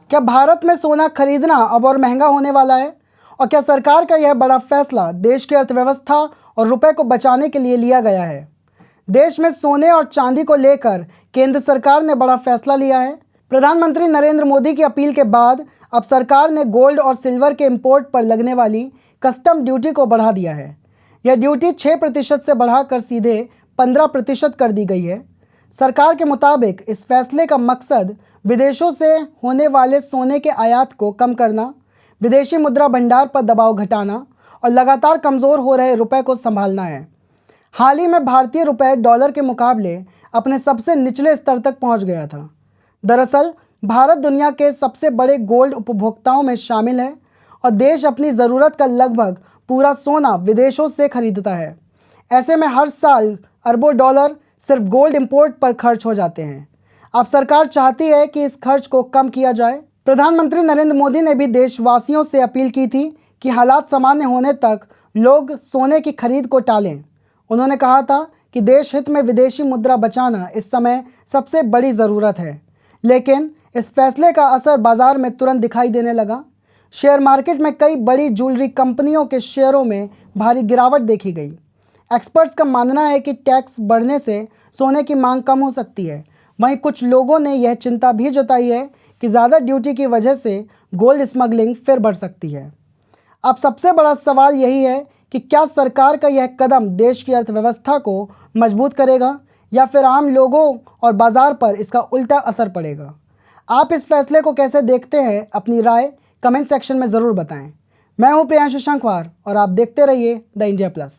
क्या भारत में सोना खरीदना अब और महंगा होने वाला है? और क्या सरकार का यह बड़ा फैसला देश की अर्थव्यवस्था और रुपए को बचाने के लिए लिया गया है? देश में सोने और चांदी को लेकर केंद्र सरकार ने बड़ा फैसला लिया है। प्रधानमंत्री नरेंद्र मोदी की अपील के बाद अब सरकार ने गोल्ड और सिल्वर के इंपोर्ट पर लगने वाली कस्टम ड्यूटी को बढ़ा दिया है। यह ड्यूटी 6% से बढ़ाकर सीधे 15% कर दी गई है। सरकार के मुताबिक इस फैसले का मकसद विदेशों से होने वाले सोने के आयात को कम करना, विदेशी मुद्रा भंडार पर दबाव घटाना और लगातार कमज़ोर हो रहे रुपए को संभालना है। हाल ही में भारतीय रुपए डॉलर के मुकाबले अपने सबसे निचले स्तर तक पहुंच गया था। दरअसल भारत दुनिया के सबसे बड़े गोल्ड उपभोक्ताओं में शामिल है और देश अपनी ज़रूरत का लगभग पूरा सोना विदेशों से खरीदता है। ऐसे में हर साल अरबों डॉलर सिर्फ गोल्ड इंपोर्ट पर खर्च हो जाते हैं। अब सरकार चाहती है कि इस खर्च को कम किया जाए। प्रधानमंत्री नरेंद्र मोदी ने भी देशवासियों से अपील की थी कि हालात सामान्य होने तक लोग सोने की खरीद को टालें। उन्होंने कहा था कि देश हित में विदेशी मुद्रा बचाना इस समय सबसे बड़ी ज़रूरत है। लेकिन इस फैसले का असर बाजार में तुरंत दिखाई देने लगा। शेयर मार्केट में कई बड़ी ज्वेलरी कंपनियों के शेयरों में भारी गिरावट देखी गई। एक्सपर्ट्स का मानना है कि टैक्स बढ़ने से सोने की मांग कम हो सकती है। वहीं कुछ लोगों ने यह चिंता भी जताई है कि ज़्यादा ड्यूटी की वजह से गोल्ड स्मगलिंग फिर बढ़ सकती है। अब सबसे बड़ा सवाल यही है कि क्या सरकार का यह कदम देश की अर्थव्यवस्था को मजबूत करेगा या फिर आम लोगों और बाजार पर इसका उल्टा असर पड़ेगा। आप इस फैसले को कैसे देखते हैं? अपनी राय कमेंट सेक्शन में ज़रूर बताएं। मैं हूं प्रियांशु शंखवार और आप देखते रहिए द इंडिया प्लस।